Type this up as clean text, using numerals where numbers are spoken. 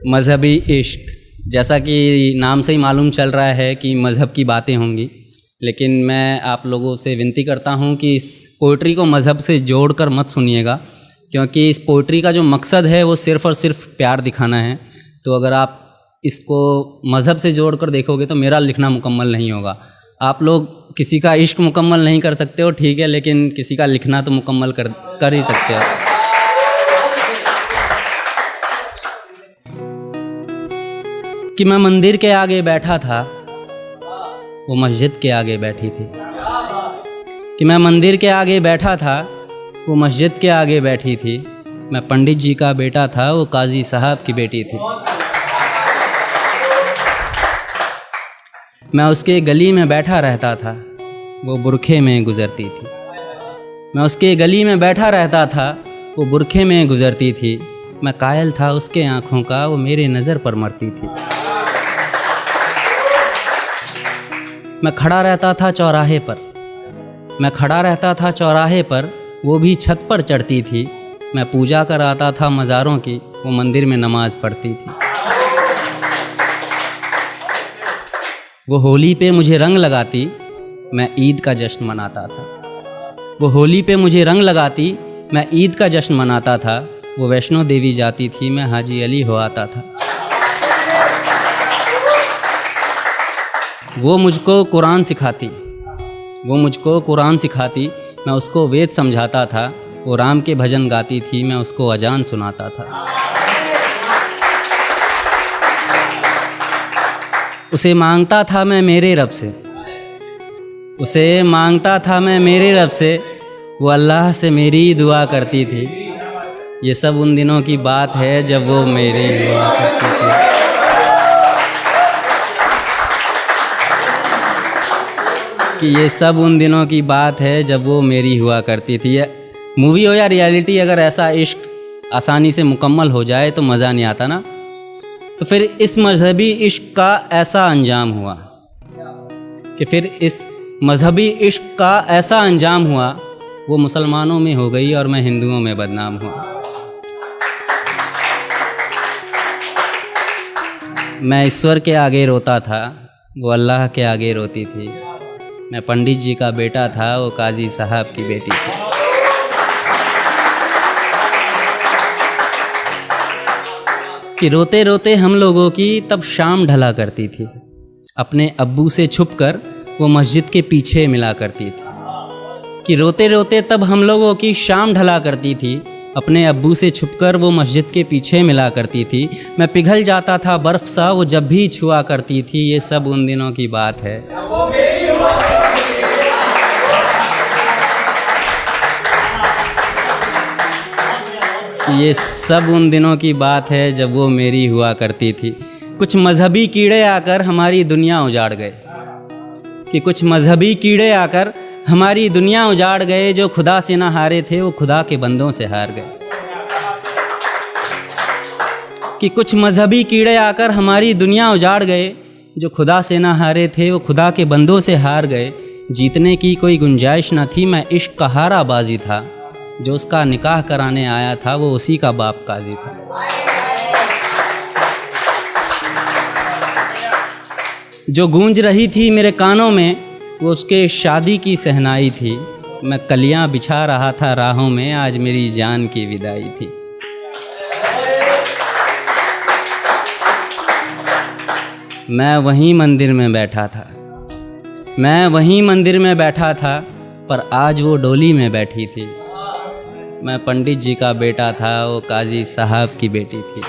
मजहबी इश्क, जैसा कि नाम से ही मालूम चल रहा है कि मज़हब की बातें होंगी, लेकिन मैं आप लोगों से विनती करता हूं कि इस पोइट्री को मज़हब से जोड़कर मत सुनिएगा, क्योंकि इस पोइट्री का जो मकसद है वो सिर्फ़ और सिर्फ प्यार दिखाना है। तो अगर आप इसको मज़हब से जोड़कर देखोगे तो मेरा लिखना मुकम्मल नहीं होगा। आप लोग किसी का इश्क मुकम्मल नहीं कर सकते हो, ठीक है, लेकिन किसी का लिखना तो मुकम्मल कर ही सकते हो। कि मैं मंदिर के आगे बैठा था, वो मस्जिद के आगे बैठी थी। कि मैं मंदिर के आगे बैठा था, वो मस्जिद के आगे बैठी थी। मैं पंडित जी का बेटा था, वो काजी साहब की बेटी थी। मैं उसके गली में बैठा रहता था, वो बुरखे में गुज़रती थी। मैं उसके गली में बैठा रहता था, वो बुरखे में गुज़रती थी। मैं कायल था उसके आँखों का, वो मेरे नज़र पर मरती थी। मैं खड़ा रहता था चौराहे पर, मैं खड़ा रहता था चौराहे पर, वो भी छत पर चढ़ती थी। मैं पूजा कर आता था मज़ारों की, वो मंदिर में नमाज़ पढ़ती थी। वो होली पे मुझे रंग लगाती, मैं ईद का जश्न मनाता था। वो होली पे मुझे रंग लगाती, मैं ईद का जश्न मनाता था। वो वैष्णो देवी जाती थी, मैं हाजी अली हो आता था। वो मुझको कुरान सिखाती, वो मुझको कुरान सिखाती, मैं उसको वेद समझाता था। वो राम के भजन गाती थी, मैं उसको अजान सुनाता था। उसे मांगता था मैं मेरे रब से, उसे मांगता था मैं मेरे रब से, वो अल्लाह से मेरी दुआ करती थी। ये सब उन दिनों की बात है जब वो मेरे हुआ करती थी। कि ये सब उन दिनों की बात है जब वो मेरी हुआ करती थी। मूवी हो या रियलिटी, अगर ऐसा इश्क आसानी से मुकम्मल हो जाए तो मज़ा नहीं आता ना। तो फिर इस मजहबी इश्क का ऐसा अंजाम हुआ कि फिर इस मजहबी इश्क का ऐसा अंजाम हुआ, वो मुसलमानों में हो गई और मैं हिंदुओं में बदनाम हुआ। मैं ईश्वर के आगे रोता था, वो अल्लाह के आगे रोती थी। मैं पंडित जी का बेटा था, वो काजी साहब की बेटी थी। कि रोते रोते हम लोगों की तब शाम ढला करती थी। अपने अब्बू से छुपकर वो मस्जिद के पीछे मिला करती थी। कि रोते रोते तब हम लोगों की शाम ढला करती थी। अपने अब्बू से छुपकर वो मस्जिद के पीछे मिला करती थी। मैं पिघल जाता था बर्फ़ सा, वो जब भी छुआ करती थी। ये सब उन दिनों की बात है। ये सब उन दिनों की बात है जब वो मेरी हुआ करती थी। कुछ मजहबी कीड़े आकर हमारी दुनिया उजाड़ गए। कि कुछ मजहबी कीड़े आकर हमारी दुनिया उजाड़ गए। जो खुदा से ना हारे थे, वो खुदा के बंदों से हार गए। कि कुछ मजहबी कीड़े आकर हमारी दुनिया उजाड़ गए। जो खुदा से ना हारे थे, वो खुदा के बंदों से हार गए। जीतने की कोई गुंजाइश न थी, मैं इश्क का हारा बाजी था। जो उसका निकाह कराने आया था, वो उसी का बाप काजी था। जो गूंज रही थी मेरे कानों में, वो उसके शादी की सहनाई थी। मैं कलियां बिछा रहा था राहों में, आज मेरी जान की विदाई थी। मैं वहीं मंदिर में बैठा था, मैं वहीं मंदिर में बैठा था, पर आज वो डोली में बैठी थी। मैं पंडित जी का बेटा था, वो काजी साहब की बेटी थी।